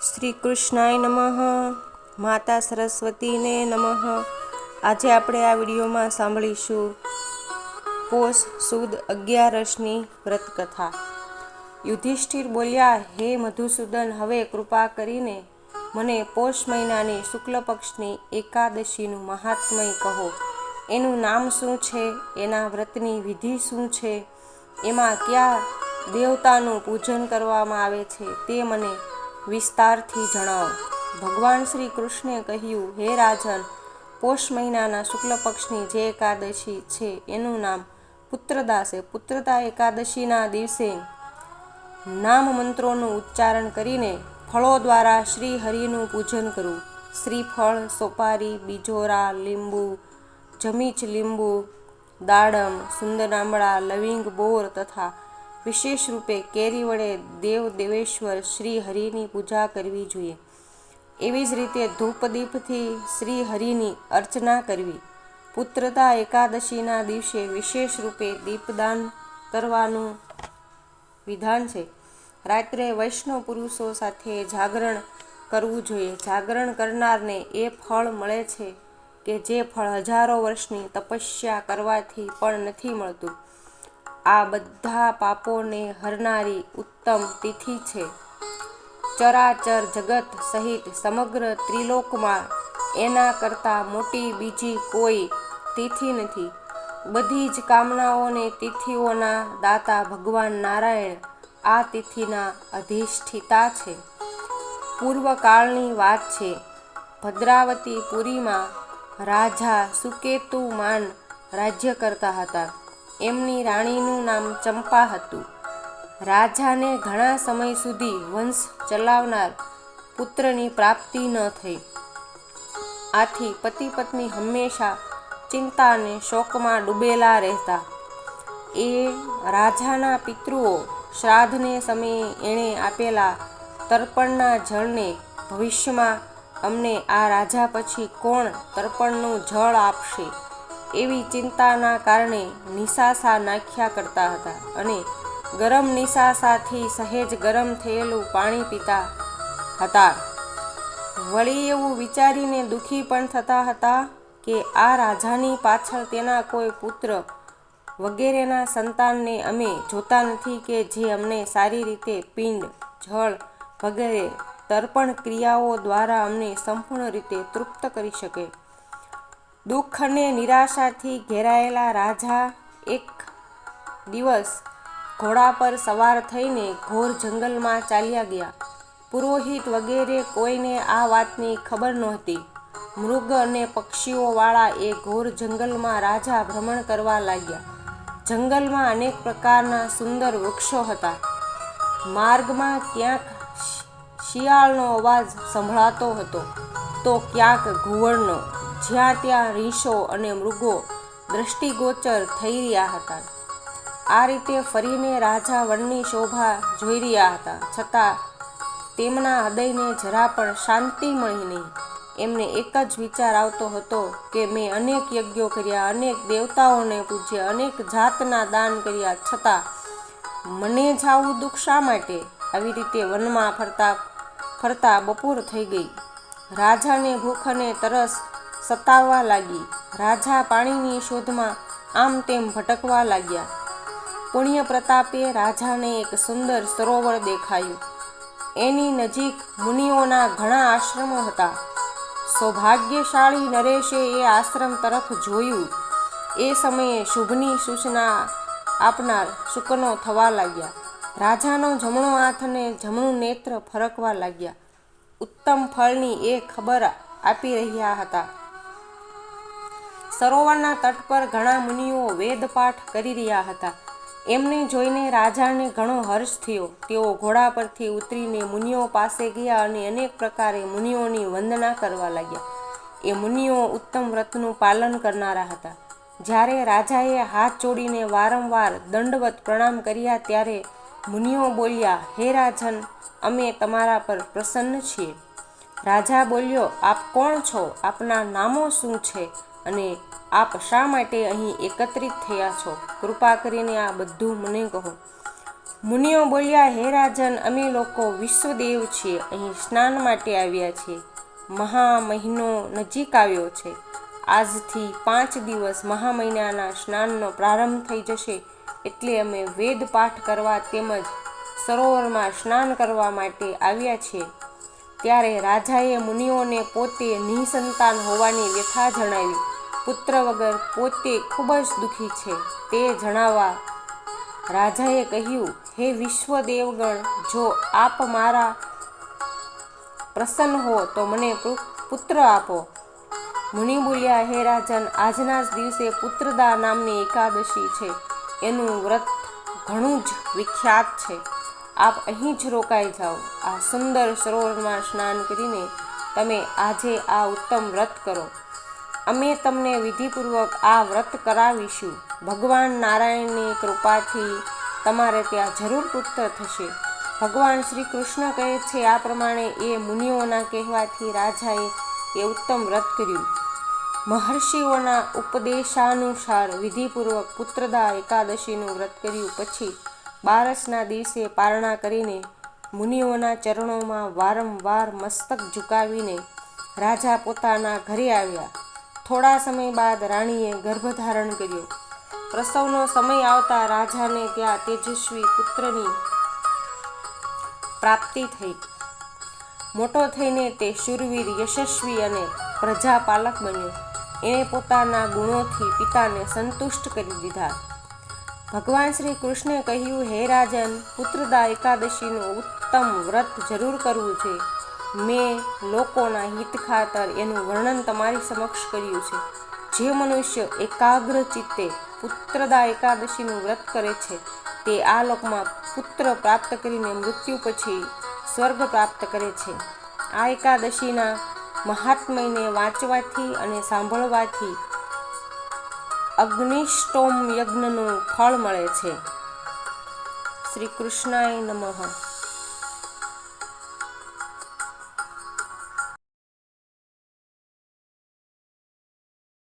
શ્રી કૃષ્ણાય નમઃ. માતા સરસ્વતીને નમઃ. આજે આપણે આ વિડીયોમાં સાંભળીશું પોષ સુદ 11ની વ્રતકથા. યુધિષ્ઠિર બોલ્યા, હે મધુસૂદન, હવે કૃપા કરીને મને પોષ મહિનાની શુક્લ પક્ષની એકાદશીનું મહાત્મય કહો. એનું નામ શું છે? એના વ્રતની વિધિ શું છે? એમાં કયા દેવતાનું પૂજન કરવામાં આવે છે તે મને વિસ્તારથી જણાવો. ભગવાન શ્રી કૃષ્ણે કહ્યું, હે રાજન, પોષ મહિનાના શુક્લ પક્ષની જે એકાદશી છે એનું નામ પુત્રદા છે. પુત્રદા એકાદશીના દિવસે નામ મંત્રોનું ઉચ્ચારણ કરીને ફળો દ્વારા શ્રી હરિનું પૂજન કરવું. શ્રીફળ, સોપારી, બીજોરા, લીંબુ, જમીચ લીંબુ, દાડમ, સુંદર આંબળા, લવિંગ, બોર તથા વિશેષ રૂપે કેરી વડે દેવ દેવેશ્વર શ્રી હરિની પૂજા કરવી જોઈએ. એવી જ રીતે ધૂપ દીપથી શ્રી હરિની અર્ચના કરવી. પુત્રદા એકાદશીના દિવસે વિશેષ રૂપે દીપદાન કરવાનું વિધાન છે. રાત્રે વૈષ્ણવ પુરુષો સાથે જાગરણ કરવું જોઈએ. જાગરણ કરનારને એ ફળ મળે છે કે જે ફળ હજારો વર્ષની તપસ્યા કરવાથી પણ નથી મળતું. આ બધા પાપોને હરનારી ઉત્તમ તિથિ છે. ચરાચર જગત સહિત સમગ્ર ત્રિલોકમાં એના કરતાં મોટી બીજી કોઈ તિથિ નથી. બધી જ કામનાઓને તિથિઓના દાતા ભગવાન નારાયણ આ તિથિના અધિષ્ઠિતા છે. પૂર્વકાળની વાત છે. ભદ્રાવતી પુરીમાં રાજા સુકેતુમાન રાજ્ય કરતા હતા. એમની રાણીનું નામ ચંપા હતું. રાજાને ઘણા સમય સુધી વંશ ચલાવનાર પુત્રની પ્રાપ્તિ ન થઈ. આથી પતિ પત્ની હંમેશા ચિંતા અને શોકમાં ડૂબેલા રહેતા. એ રાજાના પિતૃઓ શ્રાદ્ધને સમયે એણે આપેલા તર્પણના જળને ભવિષ્યમાં અમને આ રાજા પછી કોણ તર્પણનું જળ આપશે એવી ચિંતાના કારણે નિશાસા નાખ્યા કરતા હતા અને ગરમ નિશાસાથી સહેજ ગરમ થયેલું પાણી પીતા હતા. વળી એવું વિચારીને દુઃખી પણ થતા હતા કે આ રાજાની પાછળ તેના કોઈ પુત્ર વગેરેના સંતાનને અમે જોતા નથી કે જે અમને સારી રીતે પિંડ, જળ વગેરે તર્પણ ક્રિયાઓ દ્વારા અમને સંપૂર્ણ રીતે તૃપ્ત કરી શકે. દુઃખ અને નિરાશાથી ઘેરાયેલા રાજા એક દિવસ ઘોડા પર સવાર થઈને ઘોર જંગલમાં ચાલ્યા ગયા. પુરોહિત વગેરે કોઈને આ વાતની ખબર નહોતી. મૃગ અને પક્ષીઓવાળા એ ઘોર જંગલમાં રાજા ભ્રમણ કરવા લાગ્યા. જંગલમાં અનેક પ્રકારના સુંદર વૃક્ષો હતા. માર્ગમાં ક્યાંક શિયાળનો અવાજ સંભળાતો હતો તો ક્યાંક ઘુવડનો. જ્યાં ત્યાં રીંછો અને મૃગો દ્રષ્ટિગોચર થઈ રહ્યા હતા. આ રીતે ફરીને રાજા વનની શોભા જોઈ રહ્યા હતા, છતાં તેમના હૃદયને જરા પણ શાંતિ મળી નહીં. એમને એક જ વિચાર આવતો હતો કે મેં અનેક યજ્ઞો કર્યા, અનેક દેવતાઓને પૂજ્યા, અનેક જાતના દાન કર્યા, છતાં મને જ આવું દુઃખ શા માટે? આવી રીતે વનમાં ફરતા ફરતા બપોર થઈ ગઈ. રાજાને ભૂખ અને તરસ સતાવવા લાગી. રાજા પાણીની શોધમાં આમ તેમ ભટકવા લાગ્યા. પુણ્ય પ્રતાપે રાજાને એક સુંદર સરોવર દેખાયું. એની નજીક મુનિઓના ઘણા આશ્રમો હતા. સૌભાગ્યશાળી નરેશે એ આશ્રમ તરફ જોયું. એ સમયે શુભની સૂચના આપનાર શુકનો થવા લાગ્યા. રાજાનો જમણો હાથ અને જમણું નેત્ર ફરકવા લાગ્યા. ઉત્તમ ફળની એ ખબર આપી રહ્યા હતા. સરોવરના તટ પર ઘણા મુનિઓ વેદપાઠ કરી રહ્યા હતા. એમને જોઈને રાજાને ઘણો હર્ષ થયો. તેઓ ઘોડા પરથી ઉતરીને મુનિઓ પાસે ગયા અને અનેક પ્રકારે મુનિઓની વંદના કરવા લાગ્યા. એ મુનિઓ ઉત્તમ વ્રતનું પાલન કરનારા હતા. જ્યારે રાજાએ હાથ જોડીને વારંવાર દંડવત પ્રણામ કર્યા ત્યારે મુનિઓ બોલ્યા, હે રાજન, અમે તમારા પર પ્રસન્ન છીએ. રાજા બોલ્યો, આપ કોણ છો? આપના નામો શું છે અને આપ શા માટે અહીં એકત્રિત થયા છો? કૃપા કરીને આ બધું મને કહો. મુનિઓ બોલ્યા, હે રાજન, અમે લોકો વિશ્વદેવ છીએ, અહીં સ્નાન માટે આવ્યા છીએ. મહા મહિનો નજીક આવ્યો છે. આજથી 5 દિવસ મહા મહિનાના સ્નાનનો પ્રારંભ થઈ જશે, એટલે અમે વેદ પાઠ કરવા તેમજ સરોવરમાં સ્નાન કરવા માટે આવ્યા છીએ. ત્યારે રાજાએ મુનિઓને પોતે નિસંતાન હોવાની વ્યથા જણાવી. પુત્ર વગર પોતે ખૂબ જ દુઃખી છે તે જણાવવા રાજાએ કહ્યું, હે વિશ્વ દેવગણ, જો આપ મારા પ્રસન્ન હો તો મને પુત્ર આપો. મુનિ બોલ્યા, હે રાજન, આજના જ દિવસે પુત્રદા નામની એકાદશી છે. એનું વ્રત ઘણું જ વિખ્યાત છે. આપ અહીં જ રોકાઈ જાઓ. આ સુંદર સરોવરમાં સ્નાન કરીને તમે આજે આ ઉત્તમ વ્રત કરો. અમે તમને વિધિપૂર્વક આ વ્રત કરાવીશું. ભગવાન નારાયણની કૃપાથી તમારે ત્યાં જરૂર પુત્ર થશે. ભગવાન શ્રી કૃષ્ણ કહે છે આ પ્રમાણે એ મુનિઓના કહેવાથી રાજાએ એ ઉત્તમ વ્રત કર્યું. મહર્ષિઓના ઉપદેશાનુસાર વિધિપૂર્વક પુત્રદા એકાદશીનું વ્રત કર્યું. પછી 12ના દિવસે પારણા કરીને મુનિઓના ચરણોમાં વારંવાર મસ્તક ઝુકાવીને રાજા પોતાના ઘરે આવ્યા. થોડા સમય બાદ રાણીએ ગર્ભધારણ કર્યો. પ્રસવનો સમય આવતા રાજાને ત્યાં તેજસ્વી પુત્રની પ્રાપ્તિ થઈ. મોટો થઈને તે શૂરવીર, યશસ્વી અને પ્રજાપાલક બન્યો. એણે પોતાના ગુણોથી પિતાને સંતુષ્ટ કરી દીધા. ભગવાન શ્રી કૃષ્ણે કહ્યું, હે રાજન, પુત્રદા એકાદશીનું ઉત્તમ વ્રત જરૂર કરવું જોઈએ. મેં લોકોના હિત ખાતર એનું વર્ણન તમારી સમક્ષ કર્યું છે. જે મનુષ્ય એકાગ્ર ચિત્તે પુત્રદા એકાદશીનું વ્રત કરે છે તે આ લોકમાં પુત્ર પ્રાપ્ત કરીને મૃત્યુ પછી સ્વર્ગ પ્રાપ્ત કરે છે. આ એકાદશીના મહાત્મ્યને વાંચવાથી અને સાંભળવાથી અગ્નિષ્ટોમ યજ્ઞનું ફળ મળે છે. શ્રી કૃષ્ણાય નમઃ.